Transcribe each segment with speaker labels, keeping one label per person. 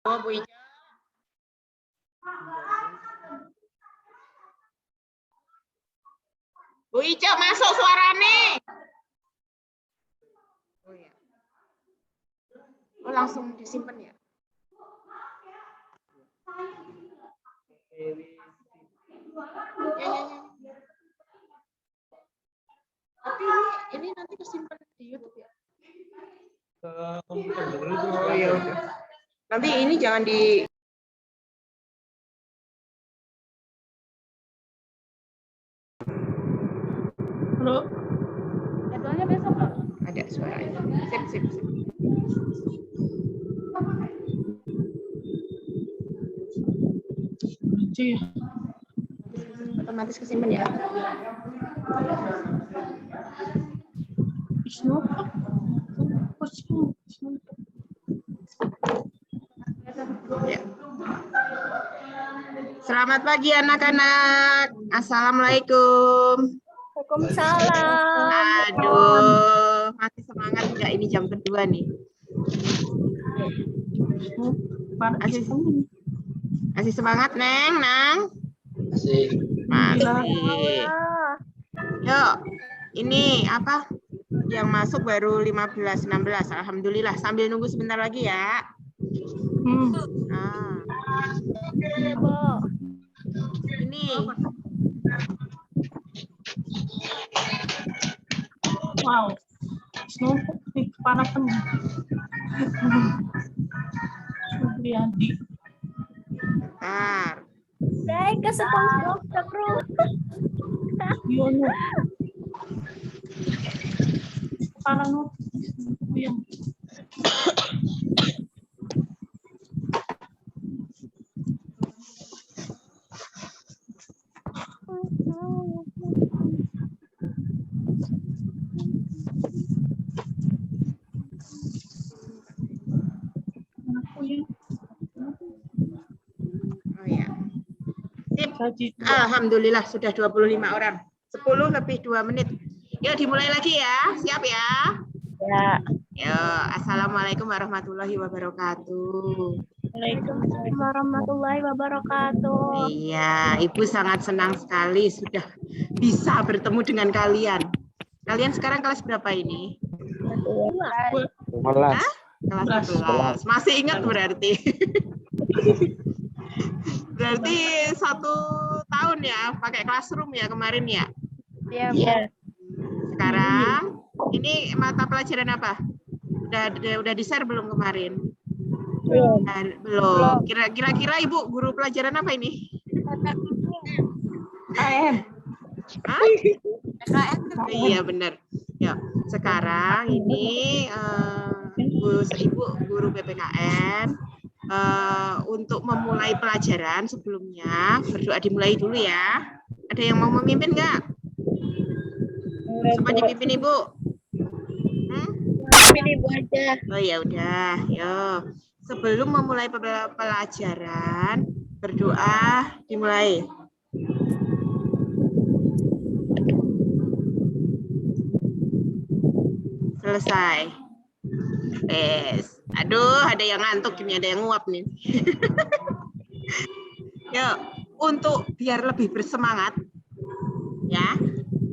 Speaker 1: Oh, Bu Ica. Bu Ica masuk suarane. Oh ya. Oh, langsung disimpan ya. Ya. Tapi ini nanti kesimpan di YouTube ya. Oh ya udah. Nanti ini jangan di
Speaker 2: Halo.
Speaker 1: jadwalnya besok Pak. Ada suaranya. Sip.
Speaker 2: Iya.
Speaker 1: Otomatis kesimpan ya. Ya. Selamat pagi anak-anak. Assalamualaikum.
Speaker 3: Waalaikumsalam.
Speaker 1: Aduh, masih semangat enggak ini jam kedua nih? Masih semangat, Neng, Nang? Masih. Yuk, ini apa? Yang masuk baru 15, 16. Alhamdulillah. Sambil nunggu sebentar lagi ya. Nah. Ini.
Speaker 2: Wow. Sumpuk nih kepala temen. Supriyadi.
Speaker 1: Bentar.
Speaker 3: Saya ke SpongeBob terus.
Speaker 2: Yono. Kepala nu. Yang.
Speaker 1: Oh ya. Sip. Alhamdulillah sudah 25 orang. 10 lebih 2 menit. Yuk dimulai lagi ya. Siap ya?
Speaker 3: Ya.
Speaker 1: Yuk, Assalamualaikum warahmatullahi wabarakatuh.
Speaker 3: Waalaikumsalam warahmatullahi wabarakatuh.
Speaker 1: Iya, Ibu sangat senang sekali sudah bisa bertemu dengan kalian. Kalian sekarang kelas berapa ini?
Speaker 3: Kelas.
Speaker 1: Hah? Kelas 11. Masih ingat berarti? Berarti 1 tahun ya pakai classroom ya kemarin ya?
Speaker 3: Iya.
Speaker 1: Sekarang ini mata pelajaran apa? Udah di-share belum kemarin? Belum. Kira-kira Ibu guru pelajaran apa ini?
Speaker 2: AM.
Speaker 1: Hah? Iya benar. Ya, sekarang ini Ibu guru PPKN untuk memulai pelajaran sebelumnya berdoa dimulai dulu ya. Ada yang mau memimpin nggak? Semua dipimpin Ibu.
Speaker 3: Pimpin Ibu aja.
Speaker 1: Oh ya udah, yuk. Sebelum memulai pelajaran berdoa dimulai. Selesai. Aduh, ada yang ngantuk ini, ada yang nguap nih. Yuk, untuk biar lebih bersemangat, ya.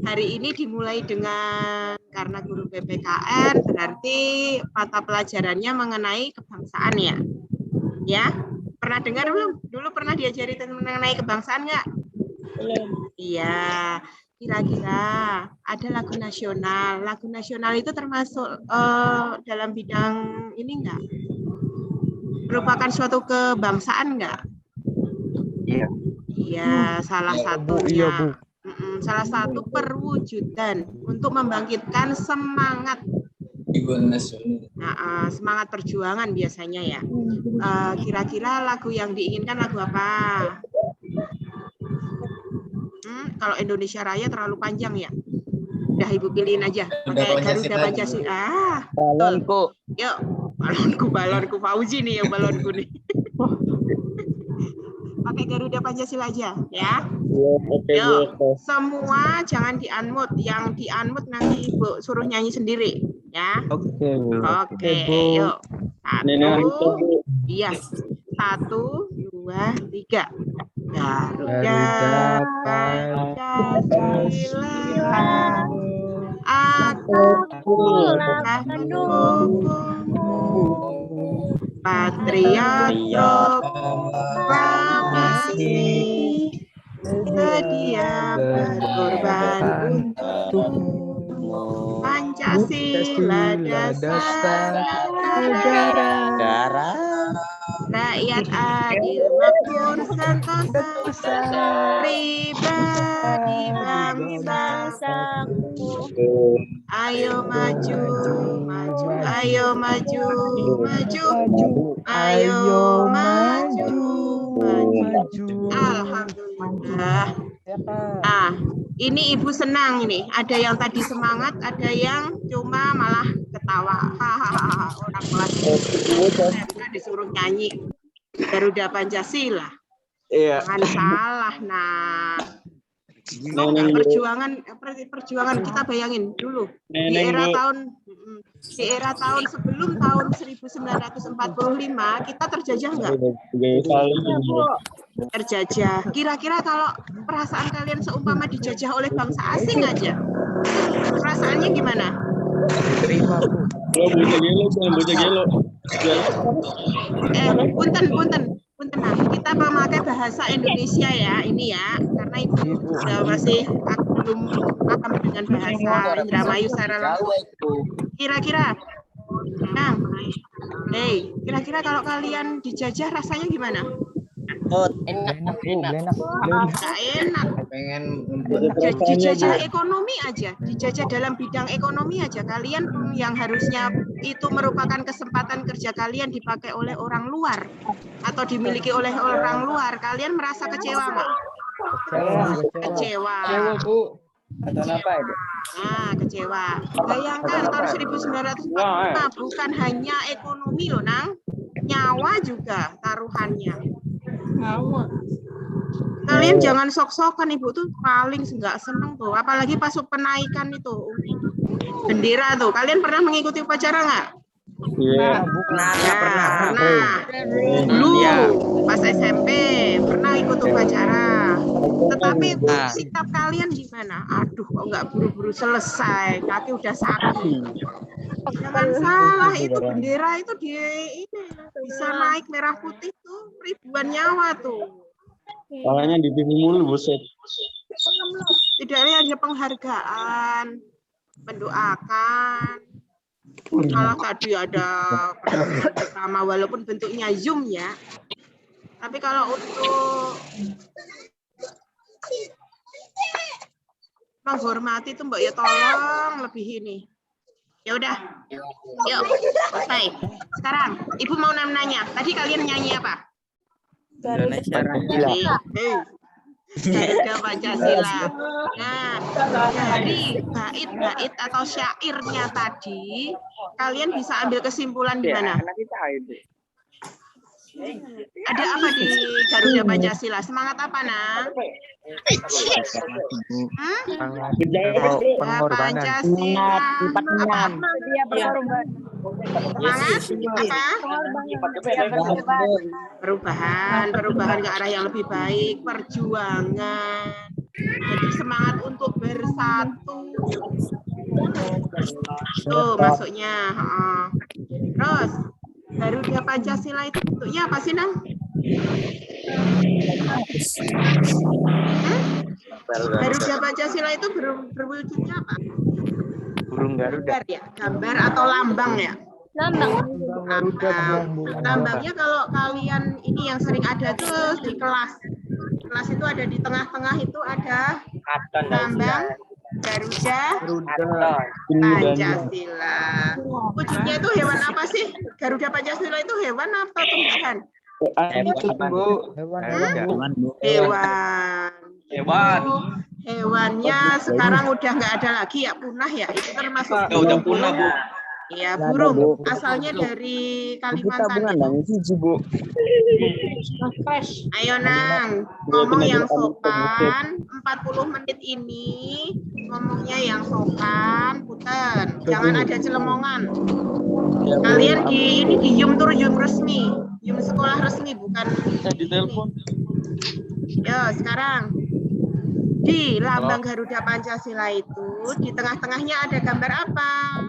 Speaker 1: Hari ini dimulai dengan karena guru PPKN berarti mata pelajarannya mengenai kebangsaan ya. Ya, pernah dengar belum? Dulu pernah diajari mengenai kebangsaan nggak?
Speaker 3: Belum.
Speaker 1: Iya. Kira-kira ada lagu nasional. Lagu nasional itu termasuk dalam bidang ini enggak? Merupakan suatu kebangsaan enggak?
Speaker 4: Iya.
Speaker 1: Iya, salah satunya.
Speaker 4: Iya, Bu.
Speaker 1: Salah satu perwujudan untuk membangkitkan semangat. Semangat perjuangan biasanya ya. Kira-kira lagu yang diinginkan lagu apa? Kalau Indonesia Raya terlalu panjang ya. Udah Ibu pilihin aja. Pakai Garuda Pancasila.
Speaker 4: Balonku.
Speaker 1: Yuk, balonku Fauzi nih yang balonku nih. Pakai Garuda Pancasila aja ya. Yuk, semua jangan di-unmute. Yang di-unmute nanti Ibu suruh nyanyi sendiri ya.
Speaker 4: Oke, Bu.
Speaker 1: Oke, yuk. 1. Iya. 1, 2, 3. Garuda Pancasila, aku mendukung patriot proklamasi, sedia berkorban untuk Pancasila dasar negara, rakyat adil makmur sentosa, pribadi bangsaku. Ayo maju, maju, ayo maju, maju, ayo maju, maju. Alhamdulillah. Ah, ini Ibu senang ini. Ada yang tadi semangat, ada yang cuma malah ketawa. Hahaha, orang kelas disuruh nyanyi Garuda Pancasila.
Speaker 4: Iya.
Speaker 1: Jangan salah, nah. Perjuangan kita bayangin dulu di era tahun sebelum tahun 1945 kita terjajah nggak? Terjajah. Kira-kira kalau perasaan kalian seumpama dijajah oleh bangsa asing aja, perasaannya gimana? Punten. Nah, kita memakai bahasa Indonesia ya, ini ya, karena Ibu masih belum paham dengan bahasa Indramayu secara langsung. Kira-kira, kira-kira kalau kalian dijajah rasanya gimana?
Speaker 4: Enak.
Speaker 1: Nggak enak. Dijajah ekonomi aja, dijajah dalam bidang ekonomi aja. Kalian yang harusnya itu merupakan kesempatan kerja kalian dipakai oleh orang luar atau dimiliki oleh orang luar. Kalian merasa kecewa nggak? Kecewa. Nah, kecewa. Bayangkan tahun 1945 bukan hanya ekonomi loh, Nang. Nyawa juga taruhannya. Kalian jangan sok-sokan, Ibu tuh paling nggak seneng tuh, apalagi pas penaikan itu bendera tuh. Kalian pernah mengikuti upacara nggak?
Speaker 4: Iya.
Speaker 1: Pernah. Dulu pas SMP pernah ikut upacara. Tetapi sikap kalian gimana? Aduh, kok nggak buru-buru selesai, kaki udah sakit. Jangan salah, itu bendera itu ini bisa naik merah putih tuh ribuan nyawa tuh.
Speaker 4: Palanya di TV mulu, buset.
Speaker 1: Tidak ada penghargaan, mendoakan. Malah tadi ada bersama walaupun bentuknya Zoom ya. Tapi kalau untuk menghormati itu Mbak ya tolong lebih ini. Ya udah, yuk selesai. Sekarang Ibu mau nanya. Tadi kalian nyanyi apa?
Speaker 4: Indonesia.
Speaker 1: Garuda Pancasila. Nah, dari bait-bait atau syairnya tadi, kalian bisa ambil kesimpulan di mana? Ada apa di Garuda Pancasila? Semangat apa, Nang? Pancasila. Apa? Semangat? Apa? Perubahan ke arah yang lebih baik, perjuangan. Jadi semangat untuk bersatu. Tuh masuknya. Terus Garuda Pancasila itu bentuknya apa sih, Nang? Garuda Pancasila itu berwujudnya apa?
Speaker 4: Burung Garuda.
Speaker 1: Ya, gambar atau lambang ya? Lambangnya kalau kalian ini yang sering ada tuh di kelas. Kelas itu ada di tengah-tengah itu ada lambang Garuda Pancasila. Wujudnya itu hewan apa sih? Garuda Pancasila itu hewan atau tumbuhan? Hewan. Hewannya sekarang udah nggak ada lagi ya, punah ya. Itu termasuk
Speaker 4: udah punah, Bu.
Speaker 1: Iya, burung. Asalnya dari Kalimantan. Ayo, Nang. Ngomong yang sopan. 40 menit ini ngomongnya yang sopan, Punten. Jangan ada celemongan. Kalian di Yum resmi. Yum sekolah resmi ini bukan
Speaker 4: Di telepon.
Speaker 1: Yo, sekarang di lambang Garuda Pancasila itu di tengah-tengahnya ada gambar apa?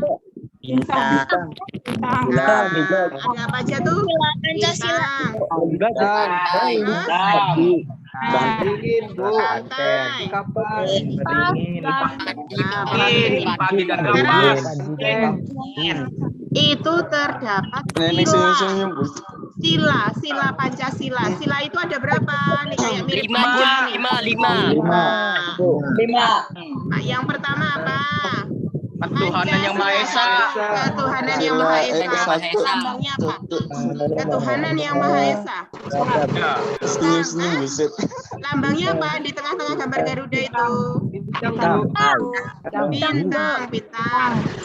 Speaker 2: Bintang.
Speaker 1: Nah, ada apa aja tuh? Bintang,
Speaker 4: Beringin, Bu.
Speaker 1: pantai,
Speaker 4: Pagi dan
Speaker 1: itu terdapat
Speaker 4: Nenek
Speaker 1: sila.
Speaker 4: senyum, Bu.
Speaker 1: Sila Pancasila. Sila itu ada berapa? Nih kayak mirip
Speaker 5: Lima, Bu.
Speaker 1: baja nih.
Speaker 5: Lima.
Speaker 1: Nah, yang pertama apa?
Speaker 4: Ketuhanan yang Maha Esa.
Speaker 1: Ketuhanan yang Maha Esa.
Speaker 4: Satu.
Speaker 1: Lambangnya apa? Ketuhanan yang Maha Esa.
Speaker 4: Senyum-senyum, buset.
Speaker 1: Lambangnya apa di tengah-tengah gambar Garuda itu? Bintang.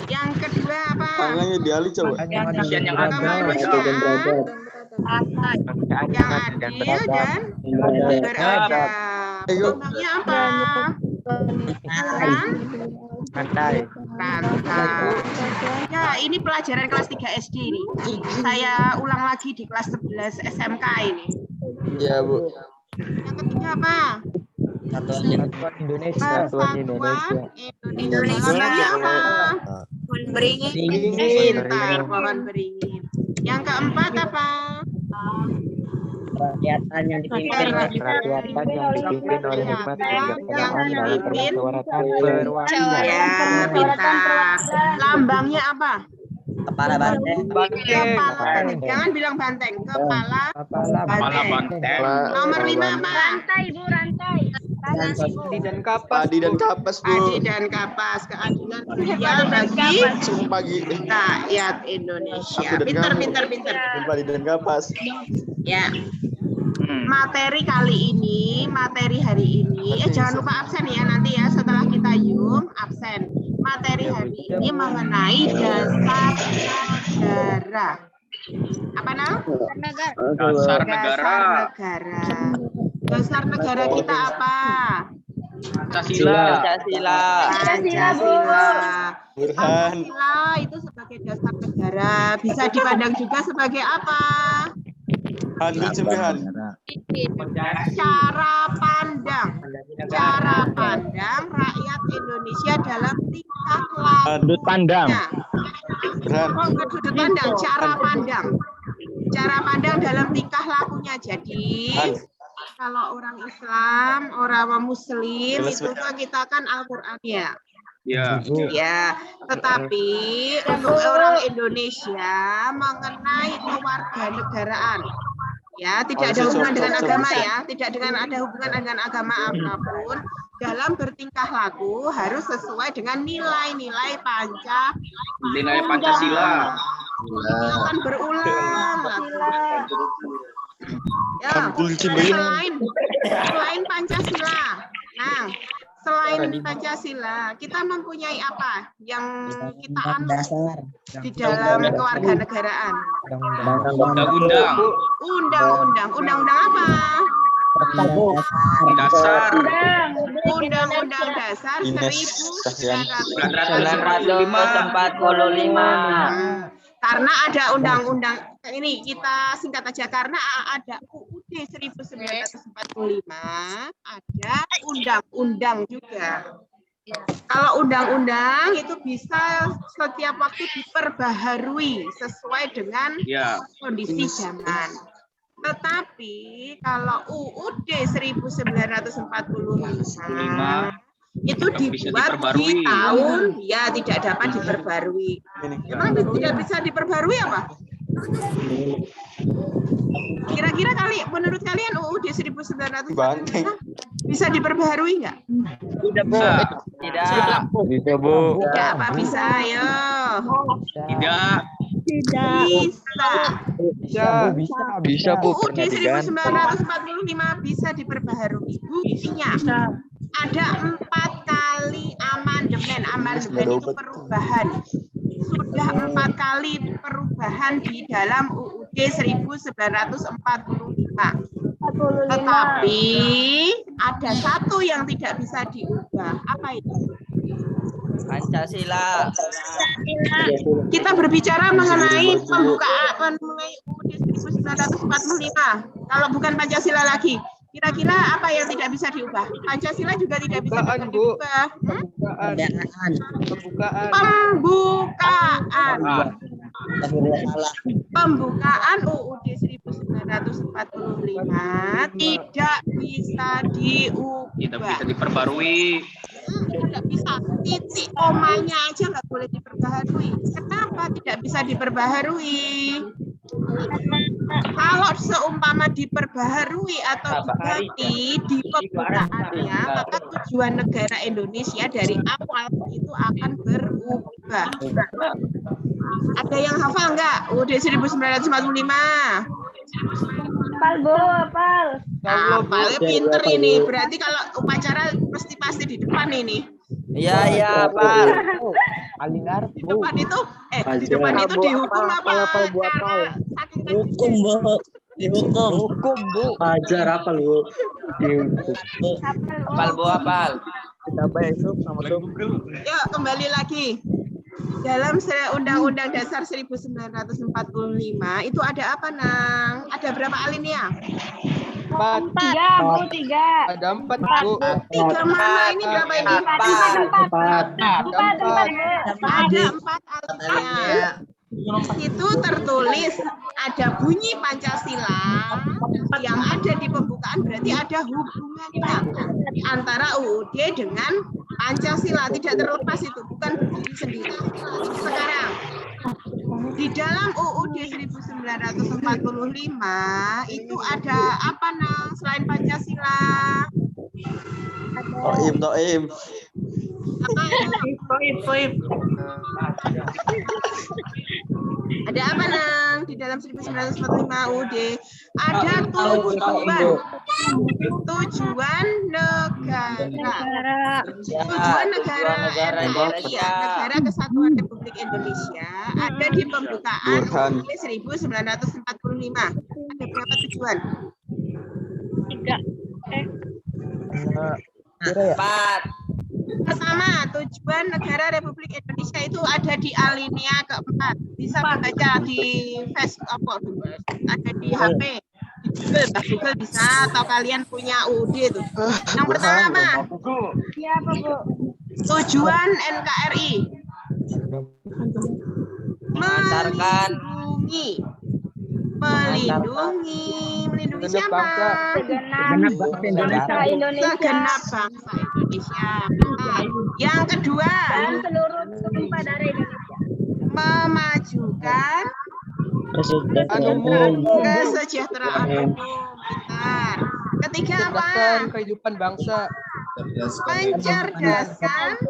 Speaker 1: Yang kedua apa?
Speaker 4: Tangannya dialih coba.
Speaker 1: Yang kemanusiaan, yang adil dan beradab. Lambangnya apa? Pantai. Ya, ini pelajaran kelas 3 SD ini. Saya ulang lagi di kelas 11 SMK ini.
Speaker 4: Iya, Bu.
Speaker 1: Yang ketiga apa?
Speaker 5: Persatuan Indonesia.
Speaker 1: Persatuan Indonesia. Lambangnya apa? Pintar, pohon beringin. Yang keempat apa?
Speaker 5: Kerakyatan yang dipimpin oleh
Speaker 1: Ya, pintar. Lambangnya apa?
Speaker 5: kepala banteng.
Speaker 1: Kepala. Jangan bilang banteng. Kepala banteng. Nomor 5 apa?
Speaker 5: Adi dan
Speaker 4: Padi dan kapas, Bu.
Speaker 1: Adi dan kapas. Keadilan sosial bagi
Speaker 4: Sumpah gitu.
Speaker 1: rakyat Indonesia.
Speaker 4: Aku dan
Speaker 1: Pintar.
Speaker 4: kamu. Padi dan kapas.
Speaker 1: Ya. Materi kali ini, materi hari ini, jangan lupa absen ya nanti ya setelah kita absen. Materi hari ini mengenai dasar negara. Apa nama?
Speaker 4: Dasar
Speaker 1: negara. Dasar negara kita apa?
Speaker 4: Pancasila. Burhan.
Speaker 1: Pancasila itu sebagai dasar negara. Bisa dipandang juga sebagai apa?
Speaker 4: Handuk cembehan.
Speaker 1: Cara pandang rakyat Indonesia dalam tingkah laku.
Speaker 4: Sudut pandang. Burhan.
Speaker 1: Sudut pandang, cara pandang dalam tingkah lakunya. Jadi kalau orang Islam, orang Muslim itu kan kita kan Al-Quran ya.
Speaker 4: Ya.
Speaker 1: Ya, tetapi untuk orang Indonesia mengenai kewarganegaraan, ya tidak ada hubungan dengan agama ya, tidak ada hubungan dengan agama apapun. Dalam bertingkah laku harus sesuai dengan nilai-nilai Pancasila. Akan berulang. Ya, selain Pancasila. Nah, selain Pancasila, kita mempunyai apa yang kita anut di dalam kewarganegaraan? Undang-undang apa?
Speaker 4: Dasar.
Speaker 1: Undang-undang dasar
Speaker 5: 1945.
Speaker 1: Karena ada undang-undang ini kita singkat aja karena ada UUD 1945, ada undang-undang juga. Kalau undang-undang itu bisa setiap waktu diperbaharui sesuai dengan kondisi zaman. Tetapi kalau UUD 1945 itu dibuat di tahun tidak dapat diperbarui. Memang tidak bisa diperbarui apa? Kira-kira menurut kalian UUD 1945 bisa diperbarui nggak?
Speaker 5: Tidak, Bu. Tidak.
Speaker 4: Bisa, Bu.
Speaker 1: Tidak, apa bisa? Ayo.
Speaker 4: Tidak.
Speaker 5: Bisa, Bu.
Speaker 1: UUD 1945 bisa diperbaharui. Buktinya ada 4 kali amandemen itu perubahan. Sudah 4 kali perubahan di dalam UUD 1945. Tetapi ada satu yang tidak bisa diubah. Apa itu?
Speaker 5: Pancasila.
Speaker 1: Kita berbicara mengenai pembukaan mulai UUD 1945. Kalau bukan Pancasila lagi, kira-kira apa yang tidak bisa diubah? Pancasila juga tidak bisa diubah. Pembukaan. Pembukaan UUD 1945 tidak bisa diubah.
Speaker 4: Tidak bisa diperbarui.
Speaker 1: Tidak bisa, titik komanya aja nggak boleh diperbaharui. Kenapa tidak bisa diperbaharui? Kalau seumpama diperbaharui atau diganti di pembukaannya, maka tujuan negara Indonesia dari awal itu akan berubah. Ada yang hafal nggak UUD 1945?
Speaker 3: Apal, Bu, apal.
Speaker 1: Apalnya pinter ini. Berarti kalau upacara pasti di depan ini.
Speaker 5: Iya, Pak.
Speaker 1: Di depan itu, dihukum apa? Karena saking
Speaker 2: Hukum, Bu. Dihukum.
Speaker 5: Hukum, Bu.
Speaker 2: Ajar apa lu?
Speaker 5: Apal, Bu, apal.
Speaker 2: Kita besok sama tuh.
Speaker 1: Yuk kembali lagi. Dalam Undang-Undang Dasar 1945 itu ada apa, Nang? Ada berapa alinea?
Speaker 3: 4. 3, Bu, 3.
Speaker 5: Ada 4, Bu.
Speaker 1: 3 mana ini berapa ini?
Speaker 3: 4.
Speaker 1: Ada 4 alinea. Itu tertulis ada bunyi Pancasila yang ada di pembukaan, berarti ada hubungannya antara UUD dengan Pancasila, tidak terlepas itu, bukan berdiri sendiri. Sekarang di dalam UUD 1945 itu ada apa, Nang, selain Pancasila?
Speaker 2: Toim.
Speaker 1: Apa itu? Ada apa, Nang? Di dalam 1945 UUD ada tujuan negara. Tujuan negara Indonesia, negara Kesatuan Republik Indonesia ada di pembukaan UUD 1945. Ada berapa tujuan?
Speaker 3: 3.
Speaker 5: 4.
Speaker 1: Pertama, tujuan negara Republik Indonesia itu ada di alinea keempat. Bisa membaca di Facebook, ada di HP, di Google bisa, atau kalian punya UUD itu. Yang pertama,
Speaker 3: Siapa, Bu?
Speaker 1: tujuan NKRI
Speaker 5: Mengantarkan
Speaker 1: melindungi siapa?
Speaker 3: Segenap bangsa Indonesia.
Speaker 1: Segenap bangsa Indonesia. Nah, yang kedua,
Speaker 3: Dan seluruh tumpah darah Indonesia.
Speaker 1: memajukan kesejahteraan umum. Benar. Ketiga apa?
Speaker 5: Kehidupan bangsa.
Speaker 1: Mencerdaskan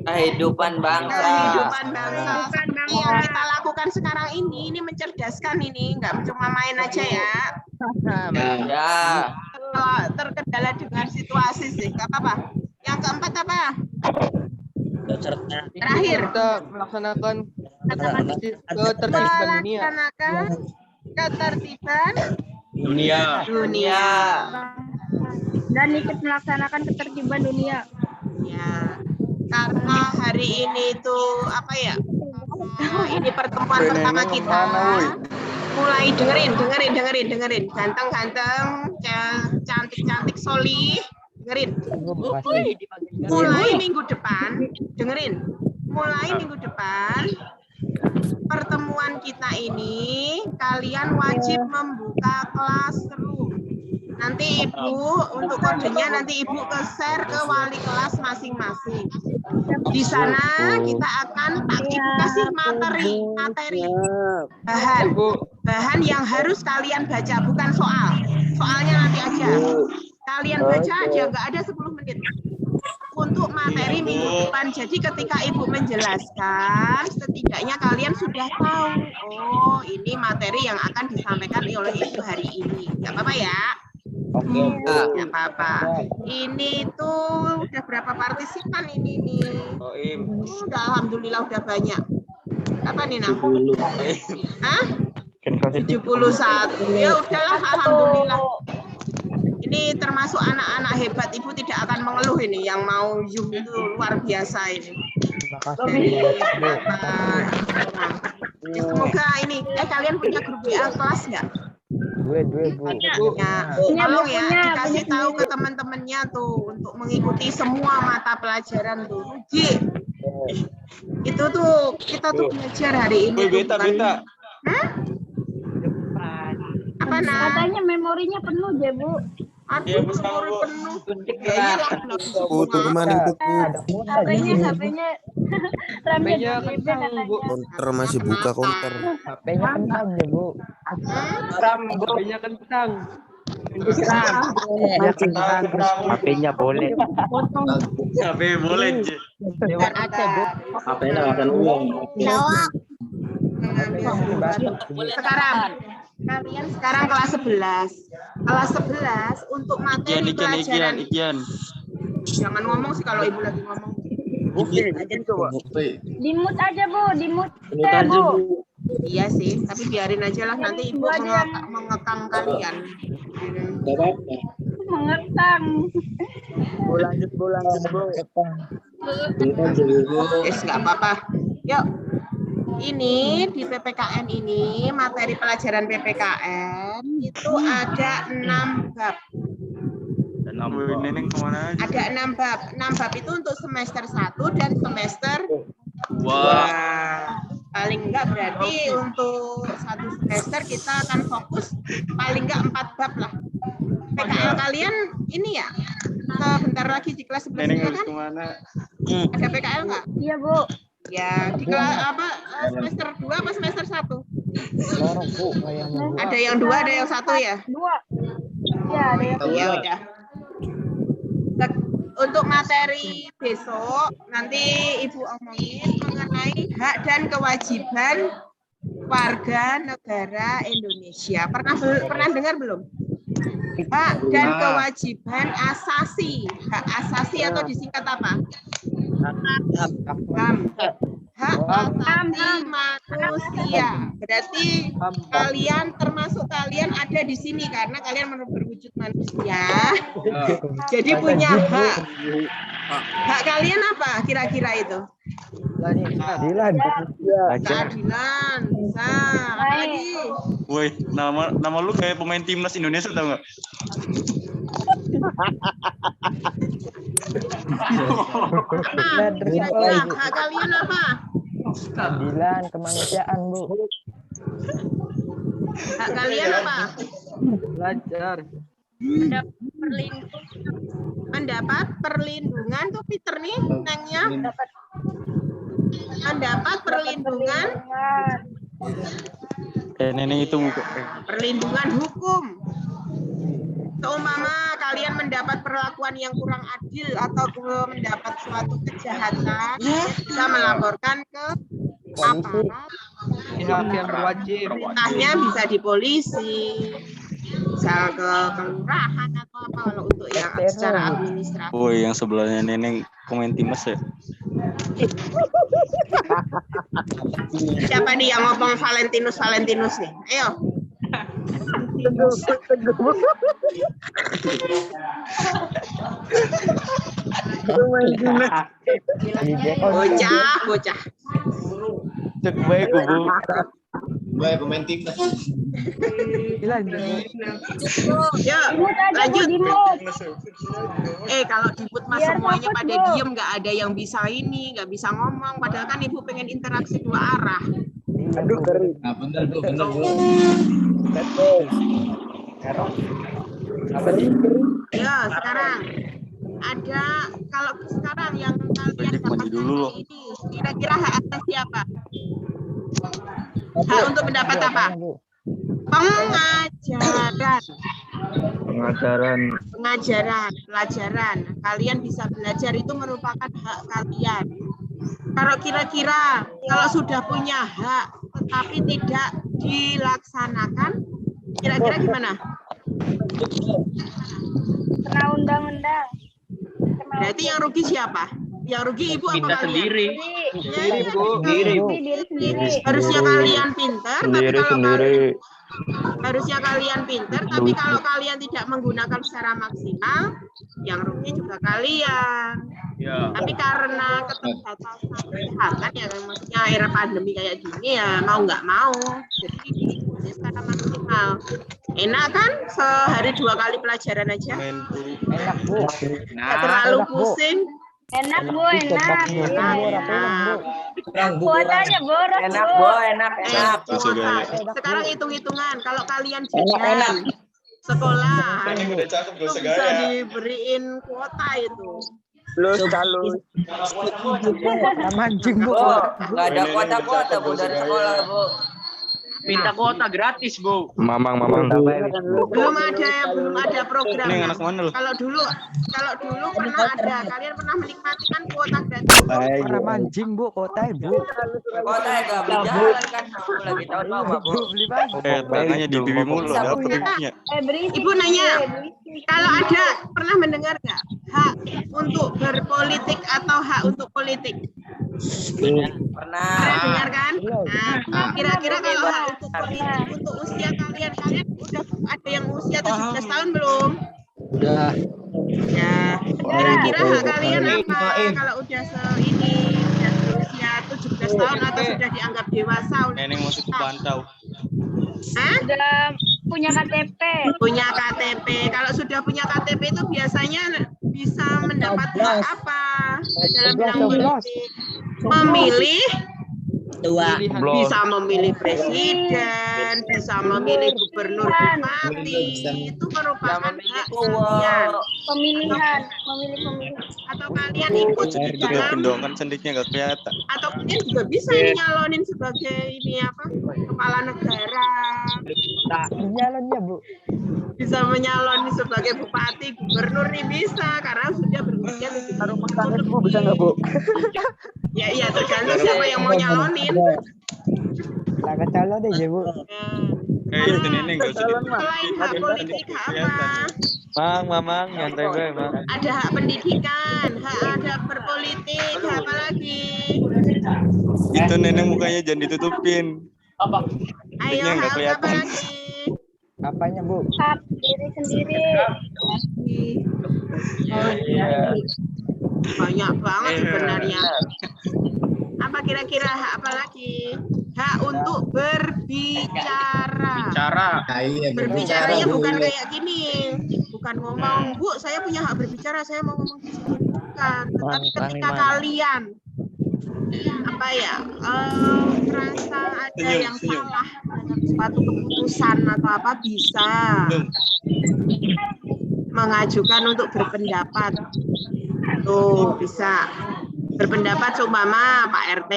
Speaker 5: Kehidupan bangsa.
Speaker 1: kehidupan bangsa. Seperti yang kita lakukan sekarang ini mencerdaskan ini, nggak cuma main aja ya.
Speaker 5: Ya.
Speaker 1: Kalau terkendala dengan situasi sih, nggak apa-apa. Yang keempat apa? Terakhir.
Speaker 5: Kita melaksanakan ketertiban dunia.
Speaker 1: Melaksanakan ketertiban
Speaker 4: Dunia.
Speaker 5: Dunia.
Speaker 3: Dan ikut melaksanakan ketertiban dunia.
Speaker 1: Ya, karena hari ini itu apa ya? Ini pertemuan pertama kita. Mulai dengerin. Ganteng-ganteng, cantik-cantik, solih. Dengerin. Mulai minggu depan, dengerin. Mulai minggu depan, pertemuan kita ini kalian wajib membuka classroom. Nanti Ibu, untuk kodenya nanti Ibu share ke wali kelas masing-masing. Di sana kita akan Ibu kasih materi, bahan yang harus kalian baca, bukan soal. Soalnya nanti aja. Kalian baca aja, nggak ada 10 menit. Untuk materi minggu depan. Jadi ketika Ibu menjelaskan, setidaknya kalian sudah tahu, oh ini materi yang akan disampaikan oleh Ibu hari ini. Nggak apa-apa ya? Nggak apa-apa. Ini tuh udah berapa partisipan ini nih? Udah, alhamdulillah udah banyak. Apa nih, Nang? Hah? 71. Ya udahlah, alhamdulillah. Ini termasuk anak-anak hebat. Ibu tidak akan mengeluh ini. Yang mau Zoom itu luar biasa ini. Ya, semoga ini, kalian punya grup WA kelas nggak?
Speaker 2: Gue, Bu.
Speaker 1: Ya, tolong ya dikasih tahu ke teman-temannya tuh untuk mengikuti semua mata pelajaran tuh. Rugi. Itu tuh kita tuh belajar hari ini.
Speaker 4: Beta.
Speaker 1: Apa nak?
Speaker 3: Katanya memorinya penuh ya, Bu.
Speaker 1: Aduh, memori penuh.
Speaker 6: Tutup maning tutup.
Speaker 3: HP-nya
Speaker 5: HP-nya
Speaker 3: RAM-nya
Speaker 5: kencang, Bu.
Speaker 6: Counter masih buka counter.
Speaker 2: HP-nya kencang ya, Bu.
Speaker 5: HP-nya kencang.
Speaker 2: HP-nya boleh.
Speaker 4: HP boleh.
Speaker 1: Dan ada
Speaker 2: HP-nya akan uang.
Speaker 1: Kalian sekarang kelas 11. Kelas 11 untuk materi pelajaran. Jangan ngomong sih kalau ibu lagi ngomong.
Speaker 3: Dimut aja, Bu. Dimut aja, Bu.
Speaker 1: Iya sih, tapi biarin aja lah nanti ibu mengekang kalian.
Speaker 3: Mengekang.
Speaker 2: Lanjut, Bu.
Speaker 1: Nggak apa-apa. Yuk. Ini di PPKN ini, materi pelajaran PPKN itu ada 6 bab. Ada 6 bab. 6 bab itu untuk semester 1 dan semester 2. Paling enggak berarti untuk satu semester kita akan fokus paling enggak 4 bab lah. PKL kalian ini ya, sebentar lagi di kelas 11 kan? Ada PKL nggak?
Speaker 3: Iya, Bu.
Speaker 1: Ya, di kelas apa semester 2 apa semester 1? Ada yang 2, ada yang 1 ya?
Speaker 3: 2. Iya, ada yang
Speaker 1: Ya udah. Untuk materi besok nanti Ibu omongin mengenai hak dan kewajiban warga negara Indonesia. Pernah dengar belum? Hak dan kewajiban asasi. Hak asasi atau disingkat apa? HAM. Hak asasi manusia. Berarti kalian termasuk kalian ada di sini karena kalian berwujud manusia. Jadi punya hak. Hak kalian apa kira-kira itu?
Speaker 2: Keadilan.
Speaker 1: Keadilan. Bisa. Apa lagi?
Speaker 4: Woi, nama lu kayak pemain timnas Indonesia tau nggak?
Speaker 1: Kira-kira hak kalian apa?
Speaker 2: Keadilan, kemanusiaan, Bu.
Speaker 1: Hak kalian apa?
Speaker 5: Belajar.
Speaker 1: Mendapat perlindungan tuh Peter nih nanya. Mendapat perlindungan.
Speaker 4: Nenek itu bukan.
Speaker 1: Perlindungan hukum. Seumpama kalian mendapat perlakuan yang kurang adil atau mendapat suatu kejahatan, bisa melaporkan ke aparat.
Speaker 5: Pihak yang berwajib.
Speaker 1: Entahnya bisa di polisi, bisa ke kelurahan atau apa kalau untuk yang secara administratif.
Speaker 4: Woi, yang sebelahnya Neneng pemain timnas ya.
Speaker 1: Siapa nih yang ngomong Valentinus nih? Ayo. Bocah.
Speaker 4: Cek baik Bu.
Speaker 7: Baik, pemain timnas.
Speaker 1: Ya, lanjut. Kalau dimut mas semuanya pada diem, nggak ada yang bisa ini, nggak bisa ngomong. Padahal kan ibu pengen interaksi 2 arah.
Speaker 2: Aduh, kering.
Speaker 7: Nah, bener Bu.
Speaker 1: Ya, sekarang ada kalau sekarang yang kalian dapat ini, kira-kira hak atas siapa? Hak untuk mendapat apa? Pengajaran, pelajaran. Kalian bisa belajar itu merupakan hak kalian. Kalau kira-kira kalau sudah punya hak tetapi tidak dilaksanakan, kira-kira gimana?
Speaker 3: Kena undang-undang.
Speaker 1: Berarti yang rugi siapa? Yang rugi ibu apa
Speaker 4: Pindah
Speaker 1: kalian?
Speaker 4: sendiri.
Speaker 5: Sendiri, Bu.
Speaker 3: Diri sendiri.
Speaker 1: Harusnya kalian pintar, tapi kalau kalian Harusnya kalian pinter, tapi kalau kalian tidak menggunakan secara maksimal, yang rugi juga kalian.
Speaker 4: Ya.
Speaker 1: Tapi karena keterbatasan kesehatan ya, maksudnya era pandemi kayak gini ya mau nggak mau, jadi diikuti secara maksimal. Enak kan? Sehari 2 kali pelajaran aja.
Speaker 2: Enak, Bu.
Speaker 1: Nggak terlalu
Speaker 2: enak, Bu.
Speaker 1: pusing.
Speaker 3: Enak Bu, enak. Kuat aja Bu,
Speaker 2: Enak, Bu. Enak.
Speaker 1: Kuota. Sekarang hitung-hitungan. Kalau kalian jajan sekolah,
Speaker 7: Ini udah cakep gak usah
Speaker 1: itu bisa
Speaker 7: gaya.
Speaker 1: diberiin kuota itu.
Speaker 2: Lulus. Mancing, Bu.
Speaker 8: Nggak ada kuota-kuota Bu dari sekolah Bu.
Speaker 5: Minta kuota gratis Bu.
Speaker 6: Mamang.
Speaker 1: Belum ada program.
Speaker 4: Ini anak mana lu?
Speaker 1: Kalau dulu pernah ada. Kalian pernah menikmati kan kuota gratis?
Speaker 2: Para mancing, Bu. Kota, Bu.
Speaker 8: Kuota ya nggak berjalan kan. Aku lagi tahun mau Bu.
Speaker 2: Beli mancing.
Speaker 4: Tangannya di bibi mulu, ada apa bibinya?
Speaker 3: Berisik.
Speaker 1: Ibu nanya, kalau ada pernah mendengar nggak hak untuk berpolitik atau hak untuk politik?
Speaker 8: Pernah.
Speaker 1: Pernah dengar kan? Nah, kira-kira kalau hak untuk politik untuk usia kalian udah ada yang usia 17 tahun belum?
Speaker 2: Udah.
Speaker 1: Ya, kira-kira hak kalian apa kalau udah udah berusia 17 tahun atau sudah dianggap dewasa oleh
Speaker 4: Neneng masuk ke pantau.
Speaker 1: Hah?
Speaker 3: Sudah punya KTP.
Speaker 1: Punya KTP. Kalau sudah punya KTP itu biasanya bisa mendapat hak apa dalam bidang politik? Memilih, bisa memilih presiden, bisa memilih gubernur, bupati. Itu merupakan hak kalian.
Speaker 3: Pemilihan. Memilih.
Speaker 1: Atau kalian ikut di
Speaker 4: Itu
Speaker 1: dalam,
Speaker 4: pendongan sendiknya nggak kelihatan.
Speaker 1: atau kalian juga bisa nyalonin sebagai kepala negara.
Speaker 2: Jalannya, Bu.
Speaker 1: Bisa menyaloni sebagai bupati, gubernur nih bisa karena sudah berusia 17 tahun
Speaker 2: Bu, bisa nggak, Bu?
Speaker 1: Ya iya tergantung siapa yang mau nyalonin.
Speaker 2: Nah, ke calon deh, Bu.
Speaker 4: Itu neneng nggak usah
Speaker 1: Selain hak politik, hak apa?
Speaker 5: Mamang, nyantai gue, Mang.
Speaker 1: Ada hak pendidikan, ada berpolitik, hak apa lagi?
Speaker 4: Itu neneng mukanya jangan ditutupin.
Speaker 1: Ayo
Speaker 4: Nggak
Speaker 1: hak apa
Speaker 4: kelihatan.
Speaker 1: lagi?
Speaker 2: Apanya, Bu?
Speaker 3: Hak diri sendiri.
Speaker 1: Banyak banget sebenarnya. Apa kira-kira hak apa lagi? Hak untuk berbicara.
Speaker 7: Nah, iya,
Speaker 1: Berbicaranya
Speaker 7: Bu.
Speaker 1: bukan kayak gini, bukan ngomong, Bu, saya punya hak berbicara, saya mau ngomong di sini, bukan. Tetapi ketika kalian merasa ada yang salah dengan suatu keputusan atau apa, bisa mengajukan untuk berpendapat. Tuh bisa berpendapat, seumpama Pak RT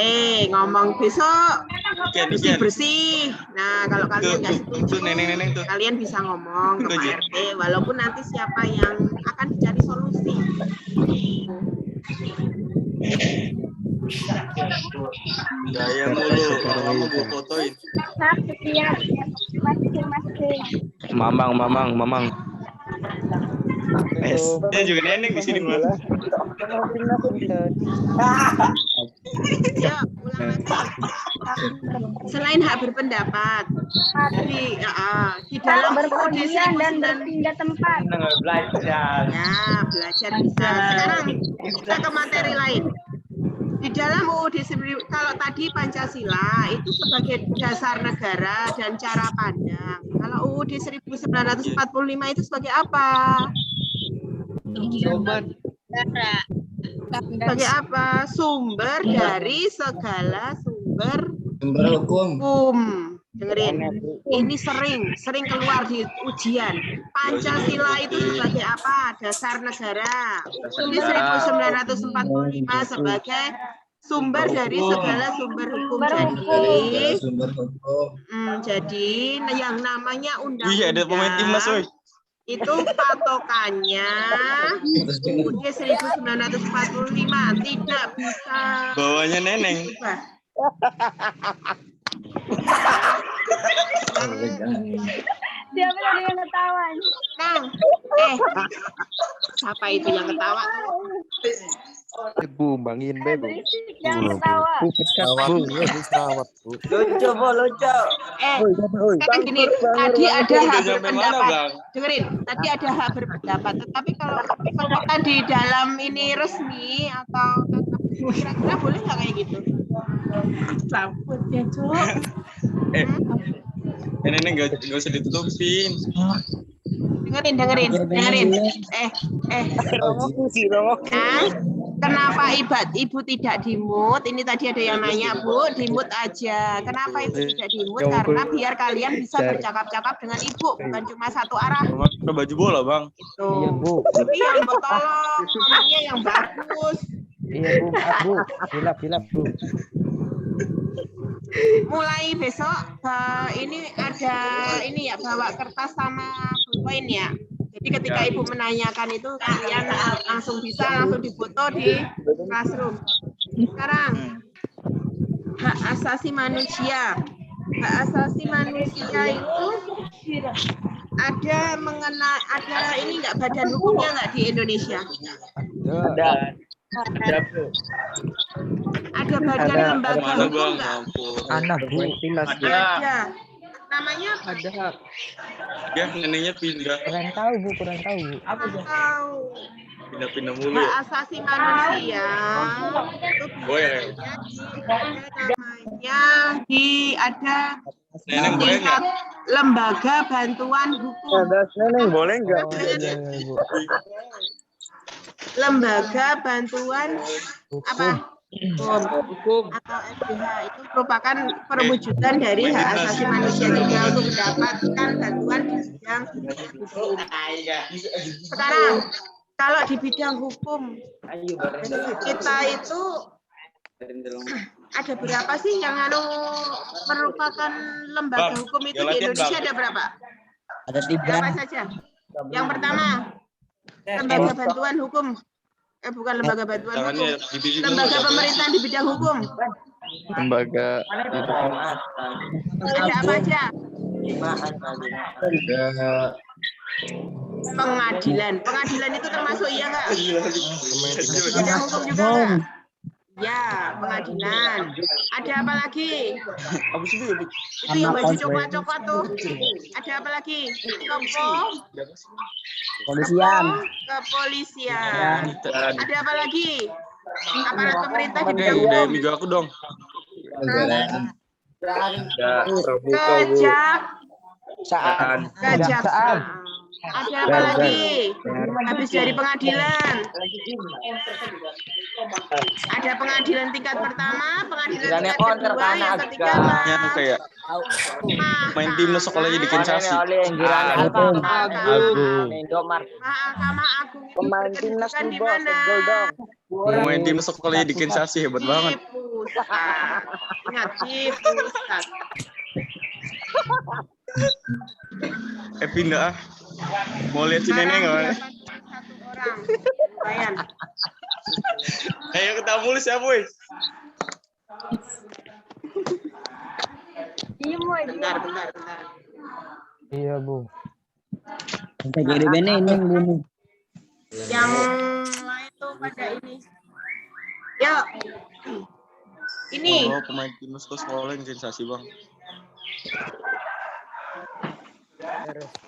Speaker 1: ngomong besok bersih-bersih. Nah, kalau kalian nggak setuju,
Speaker 4: Neneng tuh.
Speaker 1: kalian bisa ngomong ke Pak RT, walaupun nanti siapa yang akan dicari solusi.
Speaker 4: Gaya mulu, kamu gue fotoin.
Speaker 3: Hak setiap masing-masing.
Speaker 6: Mamang.
Speaker 4: Dia juga neneng di sini mah.
Speaker 1: Ya, ulang lagi. Selain hak berpendapat, di dalam
Speaker 3: Berpergian dan berpindah tempat.
Speaker 1: ya belajar bisa. Sekarang kita ke materi lain. Di dalam UUD kalau tadi Pancasila itu sebagai dasar negara dan cara pandang. Kalau UUD 1945 itu sebagai apa? Sebagai apa? Sumber dari segala sumber hukum. Dengerin, ini sering keluar di ujian. Pancasila itu sebagai apa? Dasar negara. Di 1945 sebagai sumber dari segala sumber hukum. Jadi yang namanya
Speaker 4: Iya, ada pemain timnas,
Speaker 1: undang-undang
Speaker 4: woi.
Speaker 1: itu patokannya UUD 1945 tidak bisa
Speaker 4: Bawanya neneng.
Speaker 1: berubah.
Speaker 3: Siapa tadi yang ketawa?
Speaker 1: Siapa itu yang ketawa?
Speaker 6: Bu, bangin be, Bu.
Speaker 3: Berisik, jangan ketawa.
Speaker 6: Bu, pecat, Bu.
Speaker 8: Lucu, Bu, lucu.
Speaker 1: Sekarang gini, tadi ada
Speaker 4: Udah
Speaker 1: hak
Speaker 4: nyampe mana,
Speaker 1: berpendapat.
Speaker 4: Bang?
Speaker 1: Dengerin, tadi ada hak berpendapat. Tetapi kalau ketika di dalam ini resmi atau tetap kira-kira boleh nggak kayak gitu? Cabut ya, Cuk.
Speaker 4: Ini nggak usah ditutupin.
Speaker 1: Dengerin. Nah, kenapa ibu tidak dimut? Ini tadi ada yang nanya, Bu, dimut aja. Kenapa ibu tidak dimut? Karena biar kalian bisa bercakap-cakap dengan ibu, bukan cuma satu arah.
Speaker 4: Pakai baju bola, Bang.
Speaker 1: Itu.
Speaker 2: Iya, Bu.
Speaker 1: Tapi yang tolong, ngomongnya yang bagus.
Speaker 2: Iya, Bu. Bu. Hilap, Bu.
Speaker 1: Mulai besok ini ada ini ya, bawa kertas sama pulpen ya. Jadi ketika ibu menanyakan itu kalian langsung difoto di classroom. Sekarang hak asasi manusia. Hak asasi manusia itu ada ini enggak badan hukumnya enggak di Indonesia? Ada badan lembaga
Speaker 4: Mana,
Speaker 1: hukum
Speaker 4: Bang?
Speaker 1: enggak?
Speaker 2: Anak, Bu.
Speaker 1: Ada. Namanya apa?
Speaker 4: Ya, neneknya pindah.
Speaker 2: Kurang tahu, Bu.
Speaker 1: Tahu.
Speaker 4: Pindah-pindah mulu
Speaker 1: Hak
Speaker 4: ya.
Speaker 1: asasi manusia itu
Speaker 4: Boleh.
Speaker 1: ada
Speaker 4: Neneng boleh nggak?
Speaker 1: tingkat lembaga bantuan hukum.
Speaker 5: Neneng boleh nggak?
Speaker 2: Bu.
Speaker 1: Lembaga bantuan apa?
Speaker 5: Hukum.
Speaker 1: Atau LBH itu merupakan perwujudan dari hak asasi manusia juga untuk mendapatkan bantuan di bidang hukum. Sekarang kalau di bidang hukum kita itu ada berapa sih yang merupakan lembaga
Speaker 4: Bang,
Speaker 1: hukum itu
Speaker 4: yang
Speaker 1: di
Speaker 4: latihan,
Speaker 1: Indonesia
Speaker 4: Bang.
Speaker 1: ada berapa?
Speaker 8: Ada 3.
Speaker 1: Berapa saja? Yang pertama, lembaga bantuan hukum. Bukan lembaga bantuan hukum.
Speaker 4: Tangannya di bibir mulu,
Speaker 1: Lembaga
Speaker 4: Bang.
Speaker 1: pemerintahan di bidang hukum.
Speaker 6: Lembaga
Speaker 1: Ada apa aja? Pengadilan. Pengadilan itu termasuk iya nggak? Bidang hukum juga nggak? Ya, pengadilan. Ada apa lagi? Itu yang baju coklat-coklat tuh. Ada apa lagi? Kepolisian. Ada apa lagi? Aparat pemerintah di bidang
Speaker 4: Udah
Speaker 1: hukum.
Speaker 4: minggu aku dong.
Speaker 1: Kejaksaan. Ada apa lagi? Habis dari pengadilan. Ada pengadilan tingkat pertama, pengadilan tingkat kedua, yang ketiga
Speaker 4: Yang kayak main timnas sekolahnya bikin sasi.
Speaker 1: Mahkamah Agung itu
Speaker 5: Pemain timnas
Speaker 1: berkedudukan di
Speaker 5: tuh, Bos.
Speaker 1: mana?
Speaker 5: Gol dong.
Speaker 4: Main timnas sekolahnya bikin sasi, hebat banget.
Speaker 1: Di pusat. Ingat, di pusat.
Speaker 4: Pindah ah. Mau lihat si nenek nggak?
Speaker 1: Sekarang 81 orang. Lumayan.
Speaker 4: Ayo ketemu lu siapa, boy?
Speaker 3: Diem, woy.
Speaker 1: Bentar.
Speaker 2: Iya, Bu.
Speaker 1: Yang lain tuh pada ini. Yuk. Ini.
Speaker 4: Oh, pemain timnas ke sekolah yang sensasi, Bang.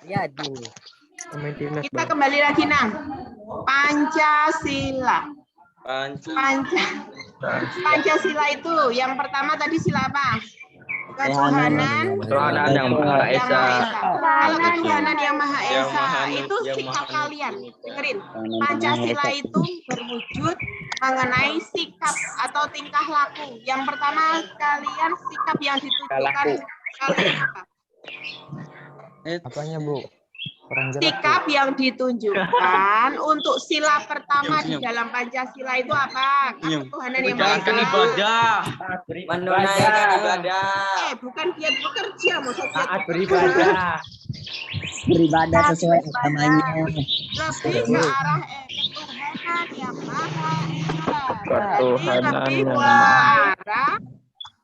Speaker 8: Ya, Du.
Speaker 2: Pemain timnas,
Speaker 1: Kita
Speaker 2: Bang.
Speaker 1: kembali lagi, Nang. Pancasila. Pancasila itu yang pertama tadi sila apa? Ketuhanan
Speaker 6: Ketuhanan yang Maha
Speaker 1: yang
Speaker 6: Esa.
Speaker 1: Maha Esa. Kalau ketuhanan yang Maha
Speaker 4: Yang
Speaker 1: Esa
Speaker 4: Maha
Speaker 1: itu
Speaker 4: yang
Speaker 1: sikap
Speaker 4: Maha
Speaker 1: kalian. Dengerin. Pancasila itu berwujud mengenai sikap atau tingkah laku. Yang pertama kalian sikap yang ditunjukkan kalian apa?
Speaker 2: Apanya, Bu? Kurang jelas, Bu.
Speaker 1: Sikap yang ditunjukkan untuk sila pertama di dalam Pancasila itu apa? Ketuhanan yang Maha
Speaker 5: Menjalankan
Speaker 1: Esa.
Speaker 5: ibadah.
Speaker 8: Menunaikan ibadah.
Speaker 1: Bukan giat bekerja, maksudnya.
Speaker 5: Taat beribadah.
Speaker 8: Beribadah sesuai agamanya.
Speaker 1: Lebih ke arah ketuhanan yang Maha Esa.
Speaker 6: Ketuhanan
Speaker 1: Lebih
Speaker 6: yang
Speaker 1: ke
Speaker 6: Maha-
Speaker 1: arah